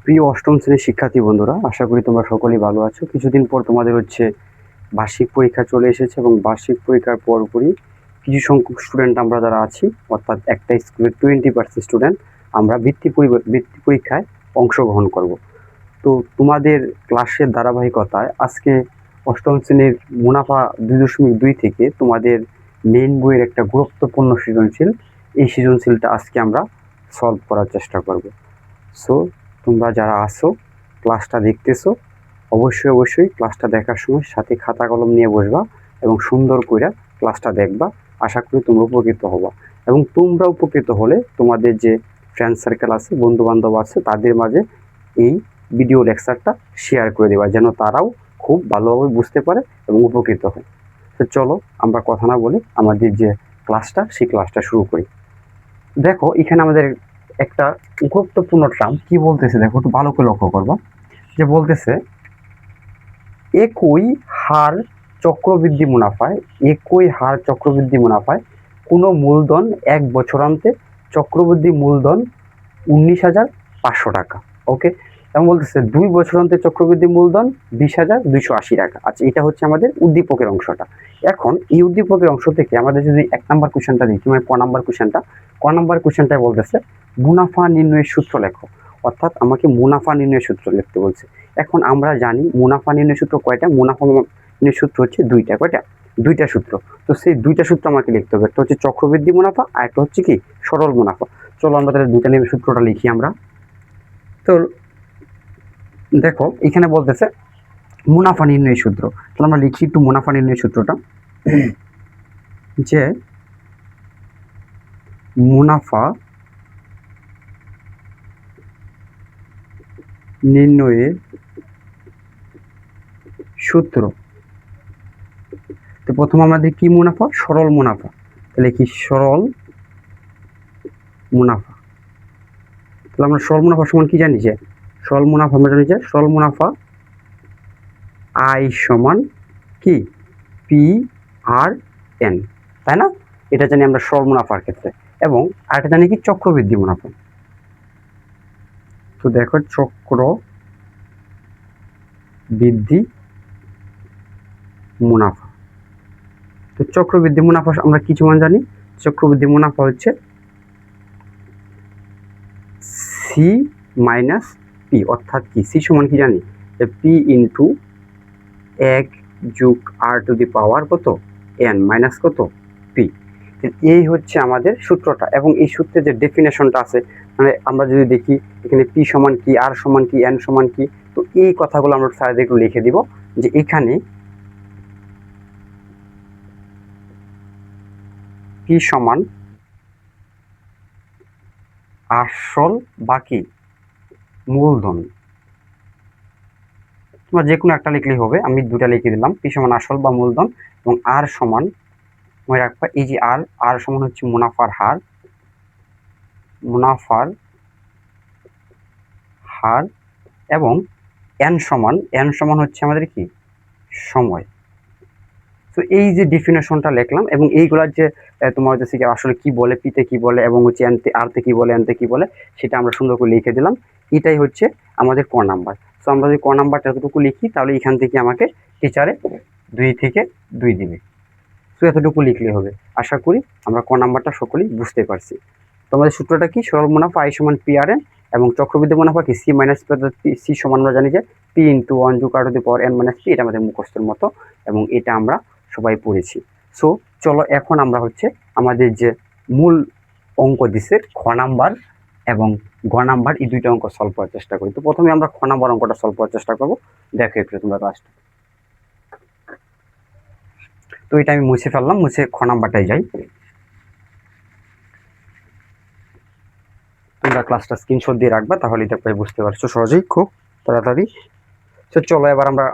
প্রিয় অষ্টম শ্রেণীর শিক্ষার্থী বন্ধুরা, আশা করি তোমরা সকলেই ভালো আছো। কিছুদিন পর তোমাদের হচ্ছে বার্ষিক পরীক্ষা চলে এসেছে এবং বার্ষিক পরীক্ষার পরপরই কিছু সংখ্যক স্টুডেন্ট আমরা যারা আছি, অর্থাৎ একটা স্কুলের 20% স্টুডেন্ট আমরা বৃত্তি পরীক্ষায় অংশগ্রহণ করব। তো তোমাদের ক্লাসের ধারাবাহিকতায় আজকে অষ্টম শ্রেণীর মুনাফা 2.2 থেকে তোমাদের মেইন বইয়ের একটা গুরুত্বপূর্ণ সৃজনশীল, এই সৃজনশীলটা আজকে আমরা সলভ করার চেষ্টা করব। সো তোমরা যারা আসো ক্লাসটা দেখতেছো, অবশ্যই ক্লাসটা দেখার সময় সাথে খাতা কলম নিয়ে বসবা এবং সুন্দর করে ক্লাসটা দেখবা। আশা করি তোমরা উপকৃত হবা এবং তোমরা উপকৃত হলে তোমাদের যে ফ্রেন্ড সার্কেল আছে, বন্ধু বান্ধব আছে, তাদের মাঝে এই ভিডিও লেকচারটা শেয়ার করে দেবা, যেন তারাও খুব ভালোভাবে বুঝতে পারে এবং উপকৃত হয়। তো চলো আমরা কথা না বলে আমাদের যে ক্লাসটা, সেই ক্লাসটা শুরু করি। দেখো এখানে আমাদের একটা গুরুত্বপূর্ণ টার্ম কি বলতেছে, দেখো একটু ভালো করে লক্ষ্য করবা। যে বলতেছে একই হার চক্রবৃদ্ধি মুনাফায় কোনো মূলধন 1 বছরান্তে চক্রবৃদ্ধি মূলধন 19,500 টাকা। ওকে, এবং বলতেছে 2 বছরান্তে চক্রবৃদ্ধি মূলধন 20,280 টাকা। আচ্ছা, এটা হচ্ছে আমাদের উদ্দীপকের অংশটা। এখন এই উদ্দীপকের অংশ থেকে আমাদের যদি 1 নম্বর কোশ্চেনটা দেখি, মানে ক নম্বর কোশ্চেনটায় বলতেছে মুনাফা নির্ণয়ের সূত্র লেখো, অর্থাৎ আমাকে মুনাফা নির্ণয়ের সূত্র লিখতে বলছে। এখন আমরা জানি মুনাফা নির্ণয় সূত্র কয়টা? মুনাফা নির্ণয় সূত্র হচ্ছে দুইটা। কয়টা? দুইটা সূত্র। তো সেই দুইটা সূত্র আমাকে লিখতে হবে, একটা হচ্ছে চক্রবৃদ্ধি মুনাফা আর একটা হচ্ছে কি সরল মুনাফা। চলো আমরা তাহলে দুইটা নির্ণয় সূত্রটা লিখি আমরা। তো দেখো এখানে বলতেছে মুনাফা নির্ণয় সূত্র, তাহলে আমরা লিখি একটু মুনাফা নির্ণয় সূত্রটা। যে মুনাফা নির্ণয়ের সূত্র, তো প্রথম আমাদের কি মুনাফা? সরল মুনাফা। তাহলে কি সরল মুনাফা। তাহলে আমরা সরল মুনাফা সমান কি জানি? যে সরল মুনাফা আমরা জানি যে সরল মুনাফা আই সমান কি পি আর এন, তাই না? এটা জানি আমরা সরল মুনাফার ক্ষেত্রে। এবং আরেকটা জানি কি চক্রবৃদ্ধি মুনাফা। তো দেখো চক্র বৃদ্ধি মুনাফা। তো চক্রবৃদ্ধি মুনাফা আমরা কিছু মান জানি। চক্রবৃদ্ধি মুনাফা হচ্ছে সি মাইনাস পি, অর্থাৎ কি সি সমান কি জানি? যে পি ইন্টু 1 যোগ আর টু দি পাওয়ার কত এন মাইনাস কত পি। এই হচ্ছে আমাদের সূত্রটা। এবং এই সূত্রে যে ডেফিনেশনটা আছে, মানে আমরা যদি দেখি এখানে পি সমান কি, আর সমান কি, এন সমান কি, তো এই কথাগুলো আমরা স্যারদের একটু লিখে দিব। যে এখানে পি সমান আসল বাকি মূলধন, তোমরা যে কোনো একটা লিখলেই হবে, আমি দুটা লিখে দিলাম। পি সমান আসল বা মূলধন এবং আর সমান, মনে রাখবা এই যে আর সমান হচ্ছে মুনাফার হার এবং এন সমান হচ্ছে আমাদের কি সময়। তো এই যে ডেফিনেশনটা লিখলাম এবং এইগুলার যে তোমার হচ্ছে আসলে কি বলে, পিতে কি বলে এবং হচ্ছে আরতে কি বলে, এনতে কি বলে, সেটা আমরা সুন্দর করে লিখে দিলাম। এটাই হচ্ছে আমাদের ক নাম্বার। তো আমরা যদি ক নাম্বারটা এতটুকু লিখি, তাহলে এখান থেকে আমাকে টিচারে 2 থেকে 2 দিবে। তো এতটুকু লিখলে হবে। আশা করি আমরা ক নাম্বারটা সকলেই বুঝতে পারছি। তো আমাদের সূত্রটা কি? সরল মুনাফা আই সমান পি আর এন এবং চক্রবৃদ্ধি মুনাফা কি সি মাইনাস পি। সি সমান আমরা জানি যে পি ইন্টু 1 যোগ R to the power n minus P. এটা আমাদের মুখস্থের মতো এবং এটা আমরা সবাই পড়েছি। সো চলো এখন আমরা হচ্ছে আমাদের যে মূল অঙ্ক দিছে খ নাম্বার এবং গ নাম্বার, এই দুইটা অঙ্ক সলভ করার চেষ্টা করি। তো প্রথমে আমরা খ নাম্বার অঙ্কটা সলভ করার চেষ্টা করবো। দেখো একটু তোমরা কাজটা। তো এটা আমি মুছে ফেললাম, মুছে খ নাম্বারটাই যাই। তোমরা ক্লাসটা স্ক্রিনশট দিয়ে রাখবা, তাহলে এটা বুঝতে পারছো সহজেই, খুব তাড়াতাড়ি। তো চলো এবার আমরা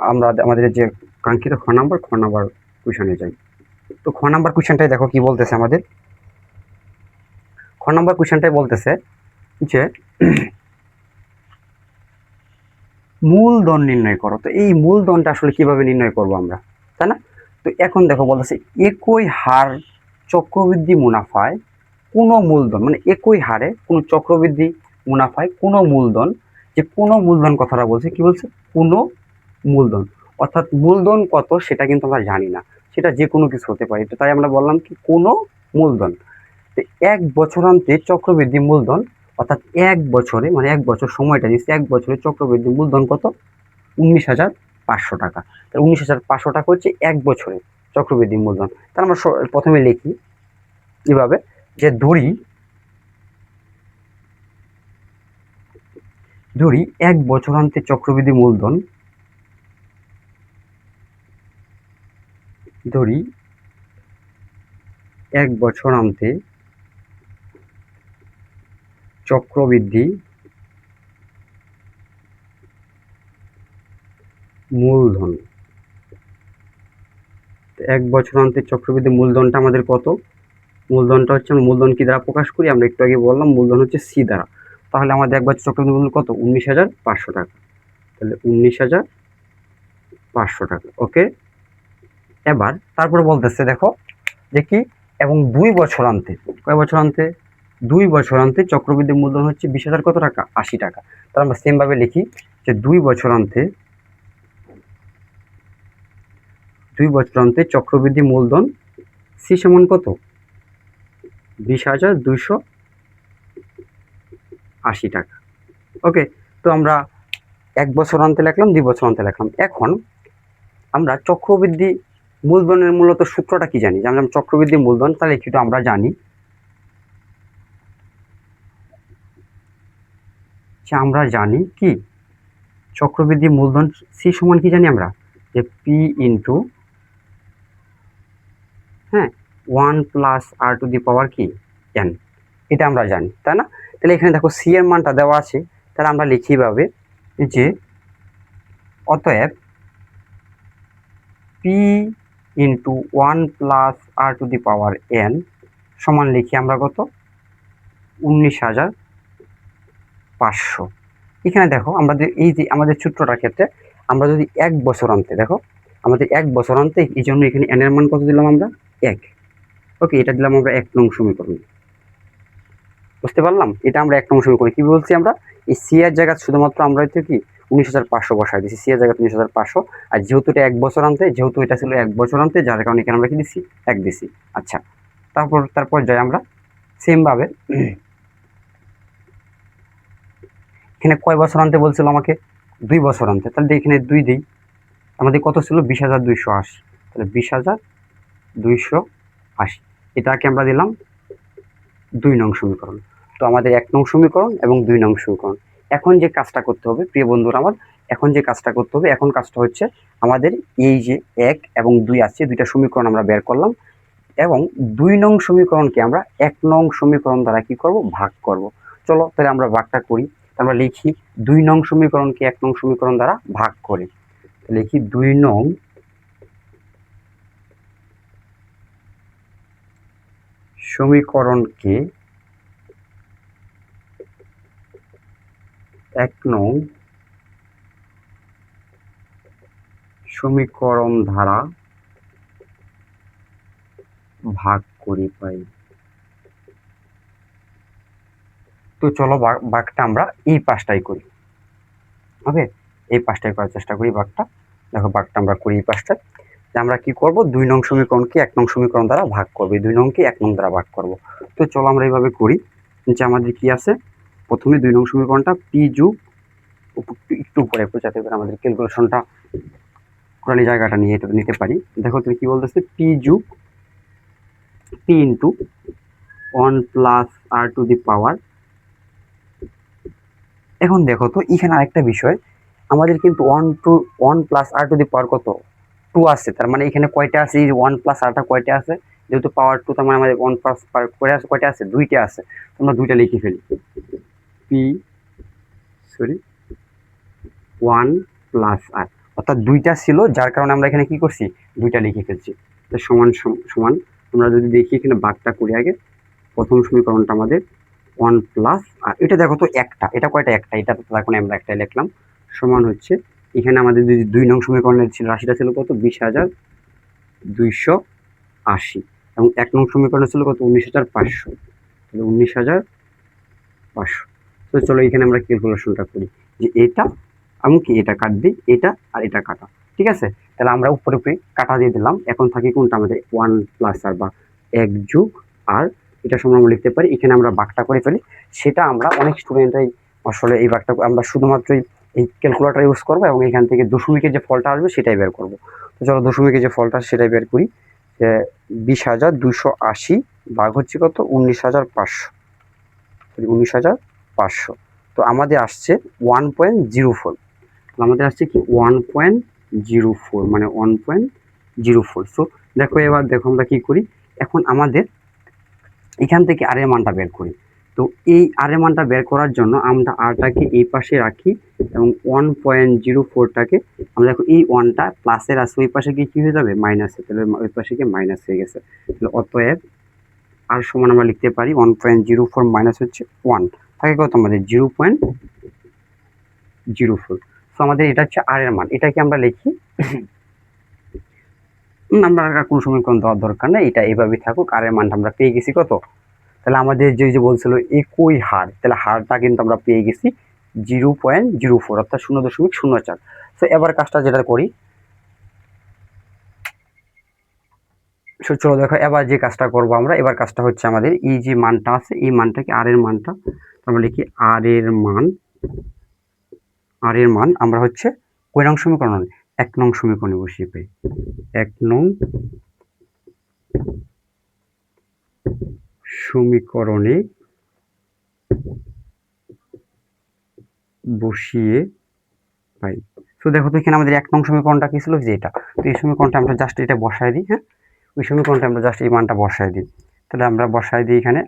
আমাদের যে কাঙ্ক্ষিত খ নাম্বার কোয়েশনে যাই। তো খ নাম্বার কোয়েশনটাই দেখো কি বলতেছে আমাদের। খ নাম্বার কোয়েশনটাই বলতেছে যে মূলধন নির্ণয় করো। তো এই মূলধনটা আসলে কিভাবে নির্ণয় করব আমরা, তাই না? তো এখন দেখো বলতেছে একই হার চক্রবৃদ্ধি মুনাফায় কোনো মূলধন, মানে একই হারে কোনো চক্রবৃদ্ধি মুনাফায় কোনো মূলধন যে কোনো মূলধন কথাটা বলছে, কি বলছে, কোনো মূলধন, অর্থাৎ মূলধন কত সেটা কিন্তু আমরা জানি না, সেটা যে কোনো কিছু হতে পারে, তো তাই আমরা বললাম কি কোনো মূলধন। তো এক বছরান্তে চক্রবৃদ্ধি মূলধন, অর্থাৎ এক বছরে, মানে এক বছর সময়টা দিচ্ছে, এক বছরে চক্রবৃদ্ধি মূলধন কত, 19,500 টাকা। 19,500 টাকা হচ্ছে এক বছরে চক্রবৃদ্ধি মূলধন। তাহলে আমরা প্রথমে লিখি এভাবে যে ধরি এক বছরান্তে চক্রবৃদ্ধি মূলধন, ধরি এক বছরান্তে চক্রবৃদ্ধি মূলধন। এক বছরান্তে চক্রবৃদ্ধি মূলধনটা আমাদের কত, মূলধনটা হচ্ছে, মূলধন কি দ্বারা প্রকাশ করি, আমরা একটু আগে বললাম মূলধন হচ্ছে সি দ্বারা। তাহলে আমাদের এক বছর চক্রবৃদ্ধি মূলধন কত, 19,500 টাকা। তাহলে 19,500 টাকা। ওকে, এবার তারপরে বলতেছে দেখো যে কি, এবং 2 বছরান্তে, কয় বছরান্তে, 2 বছরান্তে চক্রবৃদ্ধি মূলধন হচ্ছে 20,000 কত টাকা, 80 টাকা। তাহলে আমরা সেম ভাবে লিখি যে 2 বছরান্তে চক্রবৃদ্ধি মূলধন সি সমান কত, 20,280 টাকা। ওকে, তো আমরা এক বছরান্তে লিখলাম, 2 বছরান্তে লিখলাম। এখন আমরা চক্রবৃদ্ধি মূলধনের মূলত সূত্রটা কি জানি, জানলাম চক্রবৃদ্ধি মূলধন, তাহলে একটু আমরা জানি যে, আমরা জানি কি চক্রবৃদ্ধি মূলধন সি সমান কি জানি আমরা, যে পি ইন্টু, হ্যাঁ, 1 প্লাস আর টু দি পাওয়ার কি এন, এটা আমরা জানি, তাই না? তাহলে এখানে দেখো সি এর মানটা দেওয়া আছে, তাহলে আমরা লিখি এভাবে যে অতএব P into 1 plus R to the power n সমান লিখি আমরা কত, 19,500। এখানে দেখো আমাদের এই যে আমাদের সূত্রটার ক্ষেত্রে আমরা যদি এক বছরান্তে, দেখো আমাদের এক বছরান্তে, এই জন্য এখানে এন এর মান কত দিলাম আমরা, 1। ওকে, এটা দিলাম আমরা 1 নং সমীকরণ। বুঝতে পারলাম, এটা আমরা 1 নং সমীকরণ। কি বলছি আমরা, এই সি এর জায়গা শুধুমাত্র আমরা হচ্ছে কি 19,500 বসাই দিচ্ছি, সি এর জায়গা 19,500। আর যেহেতু এটা এক বছরান্তে, যেহেতু এটা ছিল এক বছরান্তে, যার কারণে এখানে আমরা কি দিচ্ছি, 1 দিছি। আচ্ছা, তারপর যাই আমরা সেম ভাবে, এখানে কয় বছরান্তে বলছিল আমাকে, 2 বছরান্তে, তাহলে এখানে 2 দিই। আমাদের কত ছিল, 20,280। তাহলে 20,280, এটাকে আমরা দিলাম 2 নং সমীকরণ। তো আমাদের 1 নং সমীকরণ এবং 2 নং সমীকরণ। এখন যে কাজটা করতে হবে প্রিয় বন্ধুরা আমার, এখন যে কাজটা করতে হবে, এখন কাজটা হচ্ছে আমাদের এই যে 1 এবং 2 আছে, দুইটা সমীকরণ আমরা বের করলাম, এবং 2 নং সমীকরণকে আমরা 1 নং সমীকরণ দ্বারা কি করব, ভাগ করব। চলো তাহলে আমরা ভাগটা করি। আমরা লিখি 2 নং সমীকরণকে 1 নং সমীকরণ দ্বারা ভাগ করে, লিখি 2 নং সমীকরণকে 1 নং সমীকরণ দ্বারা ভাগ করি পাই। তো চলো ভাগটা আমরা এই পাশটাই করি। ওকে, এই পাশটাই করার চেষ্টা করি ভাগটা। দেখো ভাগটা আমরা করি এই পাশটা, যে আমরা কি করব, 2 নং সমীকরণকে 1 নং সমীকরণ দ্বারা ভাগ করব, 2 নংকে 1 নং দ্বারা ভাগ করব। তো চলো আমরা এইভাবে করি, যে আমাদের কি আছে, প্রথমে 2 নং সমীকরণটা পি যুগ, একটু উপরে যাতে করে আমাদের ক্যালকুলেশনটা পুরানি জায়গাটা নিয়ে নিতে পারি। দেখো তুমি কি বলতেছে, পি যুগ P into 1 plus R to the power. এখন দেখো তো এখানে আরেকটা বিষয়, আমাদের কিন্তু 1 প্লাস আর টু দি পাওয়ার কত, 2 আছে। তার মানে এখানে কয়টা আছে, এই 1 প্লাস আরটা কয়টা আছে, যেহেতু পাওয়ার 2, তার মানে আমাদের 1 প্লাস কয়টা আছে, 2টা আছে। তোমরা 2টা লিখে ফেলি, পি 1 প্লাস আর, অর্থাৎ 2টা ছিল, যার কারণে আমরা এখানে কি করছি, 2টা লিখে ফেলছি। তো সমান সমান আমরা যদি দেখি এখানে ভাগটা করি আগে, প্রথম সমীকরণটা আমাদের 1 প্লাস আর, এটা দেখো তো একটা, এটা কয়টা, একটা, এটা তো তার কারণে আমরা একটাই লিখলাম, সমান হচ্ছে এখানে আমাদের যদি 2 নং সমীকরণের ছিল রাশিটা ছিল কত, 20,280, এবং 1 নং সমীকরণ ছিল কত, 19,500। তাহলে 19,500। তো চলো এখানে আমরা ক্যালকুলেশনটা করি। যে এটা এমনকি এটা কাটবে, এটা আর এটা কাটা, ঠিক আছে। তাহলে আমরা উপরে উপরে কাটা দিয়ে দিলাম। এখন থাকে কোনটা আমাদের 1 প্লাস আর বা 1 যোগ আর, এটা সময় আমরা লিখতে পারি, এখানে আমরা ভাগটা করে ফেলি। সেটা আমরা অনেক স্টুডেন্টরাই আসলে এই ভাগটা আমরা শুধুমাত্র এই ক্যালকুলেটর ইউজ করবো এবং এখান থেকে দশমিকের যে ফলটা আসবে সেটাই বের করবো। তো চলো দশমিকের যে ফলটা সেটাই বের করি। 20,280 ভাগ হচ্ছে কত, 19,500, 19,500। তো আমাদের আসছে 1.04, আমাদের আসছে কি 1.04, মানে 1.04। সো দেখো এবার দেখো আমরা কি করি, এখন আমাদের এখান থেকে আর এর মানটা বের করি। তো এই আর এর মানটা বের করার জন্য আমরা আরটাকে এই পাশে রাখি এবং 1.04টাকে আমরা দেখো এই ওয়ানটা প্লাসের আছে, ওই পাশে গিয়ে কি হয়ে যাবে, মাইনাসে, তাহলে ওই পাশে গিয়ে মাইনাস হয়ে গেছে। তাহলে অতএব আর সমান আমরা লিখতে পারি 1.04 মাইনাস হচ্ছে 1, থাকে কত আমাদের 0.04। তো আমাদের এটা হচ্ছে আর এর মান, এটাকে আমরা লিখি আমরা কোনো সমীকরণ দেওয়ার দরকার নেই, এটা এইভাবেই থাকুক। আর এর মানটা আমরা পেয়ে গেছি কত, তাহলে আমাদের যে বলছিল একই হার, তাহলে হারটা কিন্তু আমরা পেয়ে গেছি 0.04 অর্থাৎ 0.04। তো এবার কাজটা যেটা করি, চলো দেখো এবার যে কাজটা করব আমরা, এবার কাজটা হচ্ছে আমাদের এই যে মানটা আছে এই মানটাকে আর এর মানটা আমরা লিখি আর এর মান আমরা হচ্ছে কয় নং সমীকরণ, 1 নং সমীকরণে বসিয়ে পাই, 1 নং সমীকরণে বসিয়ে পাই। তো দেখো তো এখানে আমাদের 1 নং সমীকরণটা কি ছিল, যে এটা। তো এই সমীকরণটা আমরা জাস্ট এটা বসায় দিই, হ্যাঁ, ওই সমীকরণটা আমরা জাস্ট এই মানটা বসায় দিই। তাহলে আমরা বসায় দিই এখানে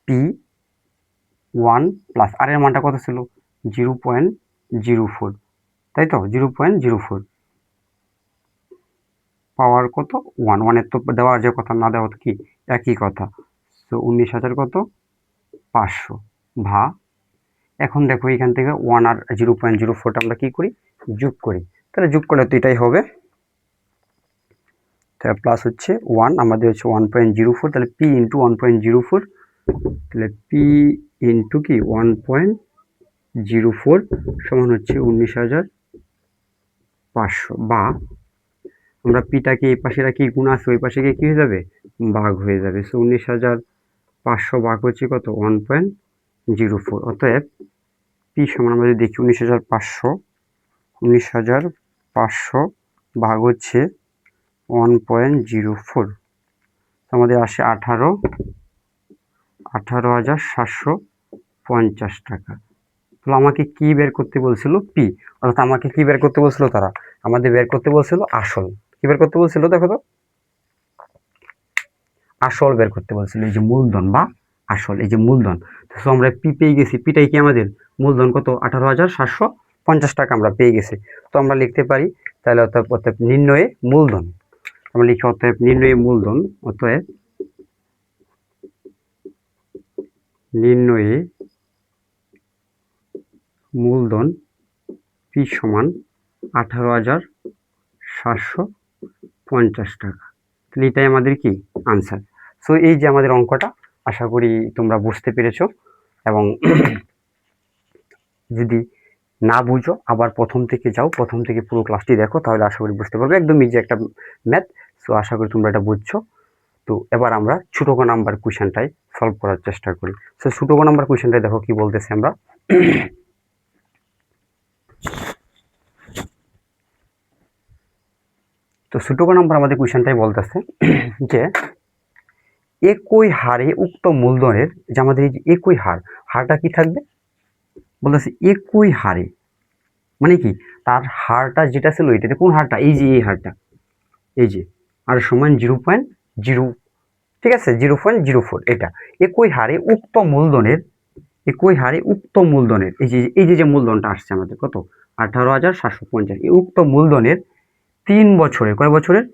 P1 প্লাস আর এর মানটা কত ছিল 0.04, তাই তো 0.04 পাওয়ার কত 1, 1 তো দেওয়ার যে কথা, না দেওয়া কি একই কথা। তো 19,000 কত 500 ভা, এখন দেখো এখান থেকে 1 আর 0.04টা আমরা কি করি, যোগ করি। তাহলে যোগ করলে তো এটাই হবে, তাহলে প্লাস হচ্ছে 1, আমাদের হচ্ছে 1.04, তাহলে P ইন্টু 1.04, তাহলে P ইন্টু কি 1.04 সমান হচ্ছে 19,500, বা আমরা পিটাকে এই পাশে রাখি, গুণ আছে ওই পাশে গিয়ে কি হয়ে যাবে, ভাগ হয়ে যাবে। সো 19,500 ভাগ হচ্ছে কত 1.04, অতএব পি সমান আমরা যদি দেখি 19,500 ভাগ হচ্ছে 1.04, আমাদের আসে 18,750 টাকা। তো আমাকে কি বের করতে বলছিল, পি, অর্থাৎ আমাকে কি বের করতে বলছিল তারা, আমাদের বের করতে বলছিল আসল। কি বের করতে বলছিল দেখো তো, আসল বের করতে বলছিল, এই যে মূলধন বা আসল, এই যে মূলধন। তো আমরা পি পেয়ে গেছি, পিটাই কি আমাদের মূলধন কত 18,750 টাকা আমরা পেয়ে গেছি। তো আমরা লিখতে পারি তাহলে অতএব নির্ণয়ে মূলধন, আমরা লিখি অতএব নির্ণয়ে মূলধন, অতএব নির্ণয়ে মূলধন পি সমান 18,750 টাকা। তাহলে এটাই আমাদের কি আনসার। সো এই যে আমাদের অঙ্কটা, আশা করি তোমরা বুঝতে পেরেছো, এবং যদি না বুঝো আবার প্রথম থেকে যাও, প্রথম থেকে পুরো ক্লাসটি দেখো, তাহলে আশা করি বুঝতে পারবে, একদম ইজি একটা ম্যাথ। সো আশা করি তোমরা এটা বুঝছো। তো এবার আমরা ছোট ক নাম্বার কোয়েশ্চেনটাই সলভ করার চেষ্টা করি। সো ছোট ক নাম্বার কোয়েশ্চেনটাই দেখো কি বলতেছে আমরা। তো ছোট ক নাম্বার আমাদের কোয়েশ্চেনটাই বলতেছে যে একই হারে উক্ত মূলধনের, যে আমাদের এই যে একই হারটা কি থাকবে, বলতেছে একই হারে, মানে কি তার হারটা যেটা ছিল এটাতে, কোন হারটা, এই যে এই হারটা, এই যে আর সমান 0.0, ঠিক আছে 0.04, এটা একই হারে উক্ত মূলধনের, একই হারে উক্ত মূলধনের, এই যে মূলধনটা আসছে আমাদের কত 18,750, এই উক্ত মূলধনের 3 বছরের, কয় বছরের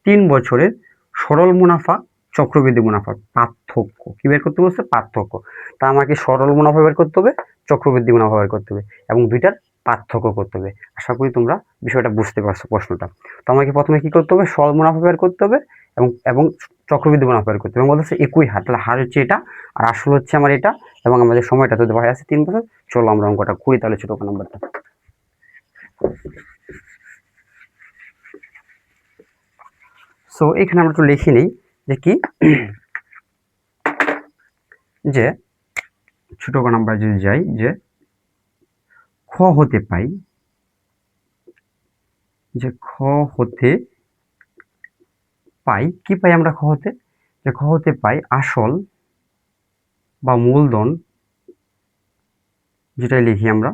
3 বছরের সরল মুনাফা চক্রবৃদ্ধি মুনাফার পার্থক্য কি বের করতে বলছে, পার্থক্য। তা আমাকে সরল মুনাফা বের করতে হবে, চক্রবৃদ্ধি মুনাফা বের করতে হবে, এবং দুইটার পার্থক্য করতে হবে। আশা করি তোমরা বিষয়টা বুঝতে পারছো প্রশ্নটা। তো আমাকে প্রথমে কি করতে হবে, সরল মুনাফা বের করতে হবে এবং চক্রবৃদ্ধি মুনাফা বের করতে হবে, এবং বলতেছে একই হার, তাহলে হার হচ্ছে এটা আর আসল হচ্ছে আমার এটা, এবং আমাদের সময়টা তো দেওয়া আছে 3 বছর। চলো আমরা অঙ্কটা করি তাহলে ছোট নাম্বারটা। সো এখানে আমরা একটু লিখে নিই যে কি যে ছোট নাম্বার যদি যাই যে খ হতে পাই, যে খ হতে পাই কি পাই আমরা খ হতে, যে খ হতে পাই আসল বা মূলধন, যেটাই লিখি আমরা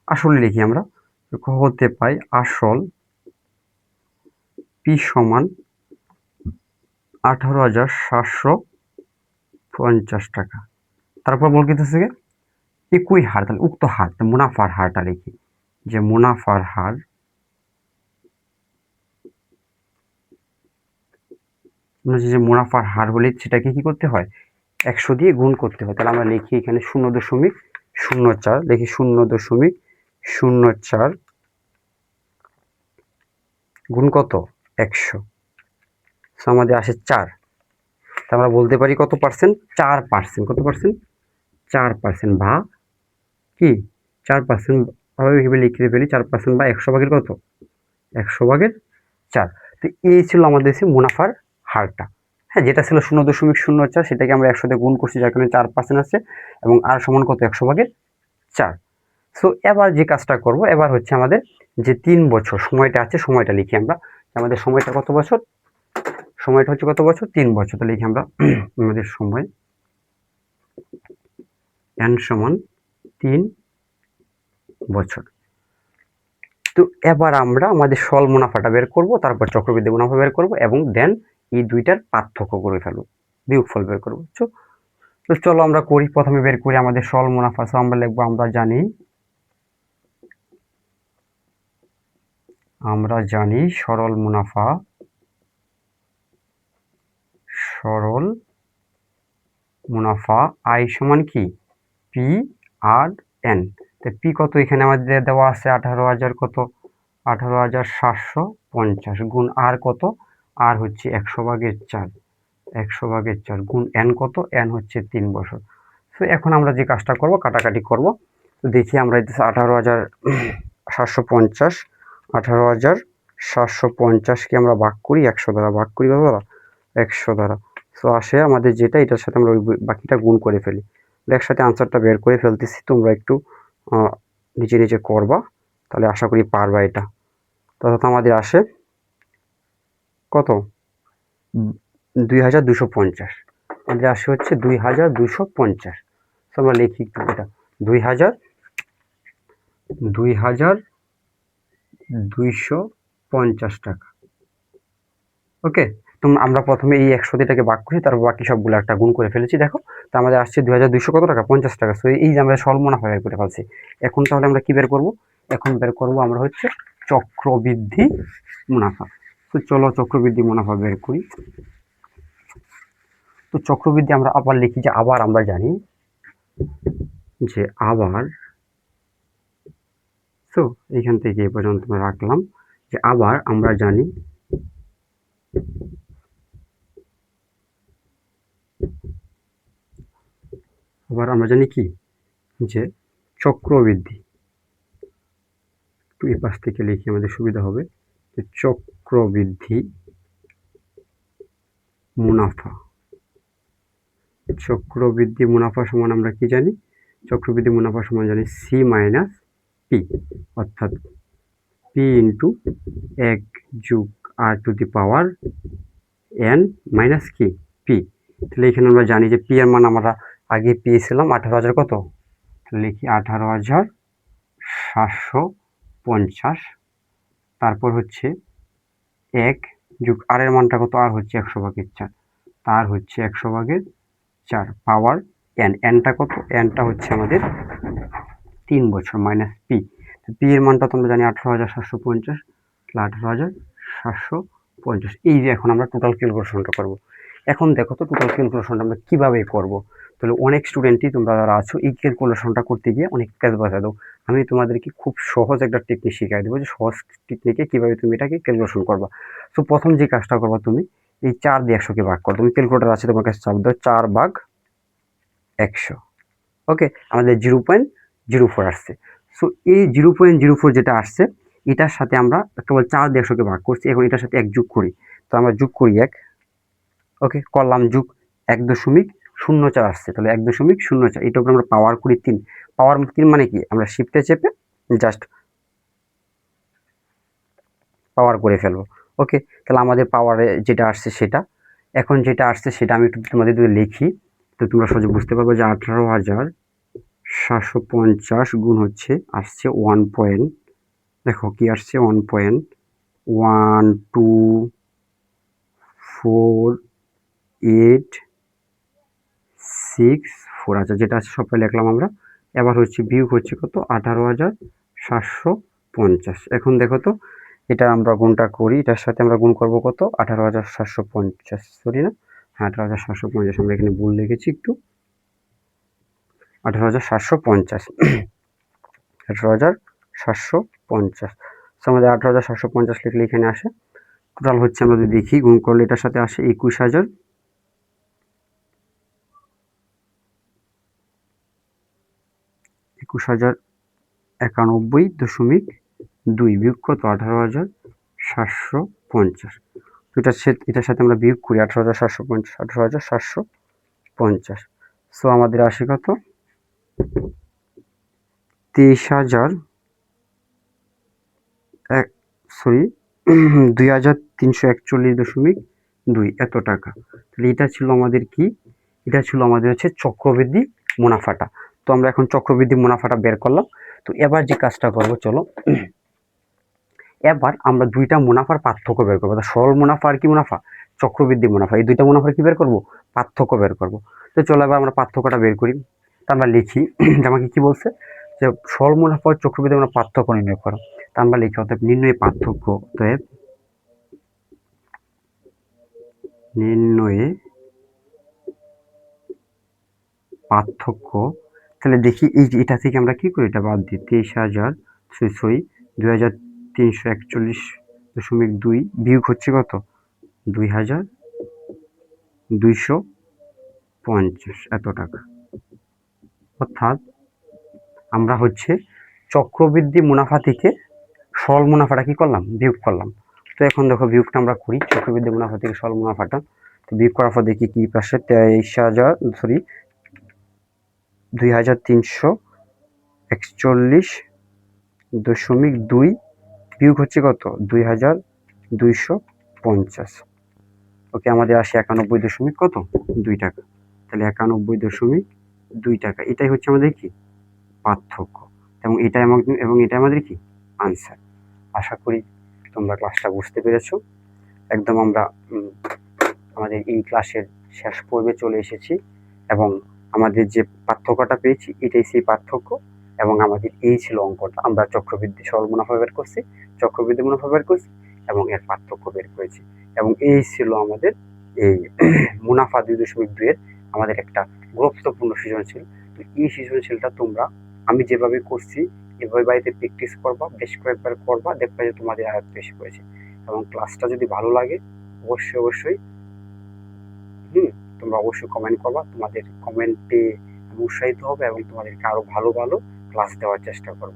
আসলে লিখি আমরা, খ হতে পাই আসল পি সমান 18,750 টাকা। তারপর বল কিতেছে একই হার, তাহলে উক্ত হার মুনাফার হারটা লিখি, যে মুনাফার হার যে মুনাফার হার হলে সেটাকে কি করতে হয় 100 দিয়ে গুণ করতে হয়। তাহলে আমরা লিখি এখানে 0.04 লিখি 0.04 গুণ কত 100, আমাদের আসে 4। আমরা বলতে পারি কত পার্সেন্ট, 4%। কত পার্সেন্ট, 4%, বা কি 4% ভাবে লিখতে ফেলি 4% বা 100 ভাগের কত 100/4। তো এই ছিল আমাদের মুনাফার হারটা। হ্যাঁ, যেটা ছিল 0.04 সেটাকে আমরা 100 দিয়ে গুণ করছি, যার কারণে 4% আছে, এবং আর সমান কত 100/4। সো এবার যে কাজটা করব, এবার হচ্ছে আমাদের যে 3 বছর সময়টা আছে, সময়টা লিখি আমরা, আমাদের সময়টা কত বছর, সময়টা হচ্ছে কত বছর 3 বছর। তো লিখি আমরা আমাদের সময় n সমান 3 বছর। তো এবার আমরা আমাদের সরল মুনাফাটা বের করব, তারপর চক্রবৃদ্ধি মুনাফা বের করব, এবং দেন এই দুইটার পার্থক্য করে ফেলব, বিয়োগফল বের করব। তো চলো আমরা করি, প্রথমে বের করি আমাদের সরল মুনাফা। সো আমরা লিখবো, আমরা জানি সরল মুনাফা আই সমান কি পি আর এন। তো পি কত এখানে আমাদের দেওয়া আছে 18,000, কত 18,750 গুণ আর কত, আর হচ্ছে 100/4 গুণ এন কত, এন হচ্ছে 3 বছর। তো এখন আমরা যে কাজটা করব, কাটাকাটি করব। তো দেখি আমরা 18,750কে আমরা ভাগ করি 100 দ্বারা, ভাগ করি কত দ্বারা 100 দ্বারা। সো আসে আমাদের যেটা, এটার সাথে আমরা ওই বাকিটা গুণ করে ফেলি। একসাথে আনসারটা বের করে ফেলতেছি, তোমরা একটু নিচে নিচে করবা, তাহলে আশা করি পারবা এটা। তথা আমাদের আসে কত 2,250, আমাদের আসে হচ্ছে 2,250। আমরা লিখি একটু এটা 2,250 টাকা। ওকে, তো আমরা প্রথমে এই 100 টাকে ভাগ করি, তারপর বাকি সবগুলো একটা গুণ করে ফেলেছি। দেখো, তো আমাদের আসছে 2,200 কত টাকা 50 টাকা। সো এই যে আমরা সরল মুনাফা বের করে ফেলছি। এখন তাহলে আমরা কি বের করব, এখন বের করব আমরা হচ্ছে চক্রবৃদ্ধি মুনাফা। তো চলো চক্রবৃদ্ধি মুনাফা বের করি। তো চক্রবৃদ্ধি আমরা আবার লিখি, যে আবার আমরা জানি যে আবার, তো এখান থেকে এ পর্যন্ত রাখলাম, যে আবার আমরা জানি কি যে চক্রবৃদ্ধি, এই পাশ থেকে লিখি আমাদের সুবিধা হবে, যে চক্রবৃদ্ধি মুনাফা সমান আমরা কি জানি, চক্রবৃদ্ধি মুনাফা সমান জানি সি মাইনাস পি, অর্থাৎ পি ইন্টু 1 যোগ R to the power n minus কি পি। তাহলে এখানে আমরা জানি যে পি এর মান আমরা আগে পেয়েছিলাম 18,000 কত, লিখি 18,750, তারপর হচ্ছে 1 যোগ আর এর মানটা কত, আর হচ্ছে 100/4, তার হচ্ছে 100/4 পাওয়ার এন, এনটা কত, এনটা হচ্ছে আমাদের 3 বছর মাইনাস পি। পি এর মানটা তোমরা জানি 18,750, 18,750। এই যে এখন আমরা টোটাল ক্যালকুলেশনটা করব। এখন দেখো তো টোটাল ক্যালকুলেশনটা আমরা কীভাবে করব। তাহলে অনেক স্টুডেন্টই তোমরা যারা আছো এই ক্যালকুলেশনটা করতে গিয়ে অনেক কাজ বাঁচা দাও। আমি তোমাদেরকে খুব সহজ একটা টেকনিক শিখিয়ে দেবো যে সহজ টেকনিকে কীভাবে তুমি এটাকে ক্যালকুলেশন করবা। তো প্রথম যে কাজটা করবা, তুমি এই 4 দিয়ে 100কে ভাগ করো। তুমি ক্যালকুলেটর আছে তোমার কাছে, চাপ দাও 4 ভাগ 100। ওকে, আমাদের 0.04 আসছে। সো এই 0.04 যেটা আসছে এটার সাথে আমরা কেবল 4 দিয়ে 100কে ভাগ করছি, এখন এটার সাথে 1 যোগ করি। তো আমরা যোগ করি 1। ওকে, করলাম যোগ, 1.04 আসছে, তাহলে 1.04, এটার উপর আমরা পাওয়ার করি 3। পাওয়ার 3 মানে কি, আমরা শিফটে চেপে জাস্ট পাওয়ার করে ফেলবো। ওকে, তাহলে আমাদের পাওয়ারে যেটা আসছে সেটা, এখন যেটা আসছে সেটা আমি একটু তোমাদের যদি লিখি তো তোমরা সহজে বুঝতে পারবে যে 18,750 গুণ হচ্ছে আসছে 1 পয়েন্ট, দেখো কি আসছে 1.124864। আচ্ছা, যেটা আছে সবাই লিখলাম আমরা। এবার হচ্ছে বিয়োগ হচ্ছে কত, 18,750। এখন দেখো তো এটা আমরা গুণটা করি, এটার সাথে আমরা গুণ করব কত, 18,750, সরি না, হ্যাঁ 18,750, আমরা এখানে ভুল লিখেছি একটু, 18,750, 18,750। আমাদের 18,750 লিখলে এখানে আসে। টোটাল হচ্ছে আমরা যদি দেখি গুণ করলে এটার সাথে আসে 21,091.2 বিয়োগ কত, 18,750। এটার সাথে আমরা বিয়োগ করি 18,750, 18,750। সো আমাদের আসে কত, 2,341.2 এত টাকা। তাহলে এটা ছিল আমাদের কি, এটা ছিল আমাদের হচ্ছে চক্রবৃদ্ধি মুনাফাটা। তো আমরা এখন চক্রবৃদ্ধি মুনাফাটা বের করলাম। তো এবার যে কাজটা করব, চলো এবার আমরা দুইটা মুনাফার পার্থক্য বের করবো। সরল মুনাফা আর কি মুনাফা, চক্রবৃদ্ধি মুনাফা, এই দুইটা মুনাফার কি বের করব, পার্থক্য বের করব। তো চলো এবার আমরা পার্থক্যটা বের করি। তা আমরা লিখি যে আমাকে কি বলছে, যে সরল মুনাফা ও চক্রবৃদ্ধি মুনাফার পার্থক্য নির্ণয় করো। তা আমরা লিখি অর্থাৎ নির্ণয় পার্থক্য, অতএব নির্ণয়ে পার্থক্য। তাহলে দেখি এই যে এটা থেকে আমরা কি করি, এটা বাদ দিই, 2,341.2 বিয়োগ হচ্ছে কত, 2,250 এত টাকা। অর্থাৎ আমরা হচ্ছে চক্রবৃদ্ধি মুনাফা থেকে সরল মুনাফাটা কি করলাম, বিয়োগ করলাম। তো এখন দেখো বিয়োগটা আমরা করি, চক্রবৃদ্ধি মুনাফা থেকে সরল মুনাফাটা। তো বিয়োগ করার পর দেখি কি পাশে, 2,341.2 বিয়োগ হচ্ছে কত, 2,250। ওকে, আমাদের আসে 91.2 টাকা। তাহলে 91.2 টাকা, এটাই হচ্ছে আমাদের কি পার্থক্য, এবং এটা আমাদের কি আনসার। আশা করি তোমরা ক্লাসটা বুঝতে পেরেছো। একদম আমরা আমাদের এই ক্লাসের শেষ পর্বে চলে এসেছি, এবং আমাদের যে পার্থক্যটা পেয়েছি এটাই সেই পার্থক্য, এবং আমাদের এই ছিল অঙ্কটা। আমরা চক্রবৃদ্ধি সরল মুনাফা বের করছি, চক্রবৃদ্ধি মুনাফা বের করছি, এবং এর পার্থক্য বের করেছি, এবং এই ছিল আমাদের এই মুনাফা 2.2 এর আমাদের একটা গুরুত্বপূর্ণ সৃজনশীল। তো এই সৃজনশীলটা তোমরা আমি যেভাবে করছি এভাবে বাড়িতে প্র্যাকটিস করবা, বেশ কয়েকবার করবা, দেখবা যে তোমাদের আয়ত্ত এসে পড়েছে। এবং ক্লাসটা যদি ভালো লাগে অবশ্যই তোমরা অবশ্যই কমেন্ট করবা। তোমাদের কমেন্টে আমি উৎসাহিত হবে এবং তোমাদেরকে আরো ভালো ক্লাস দেওয়ার চেষ্টা করব।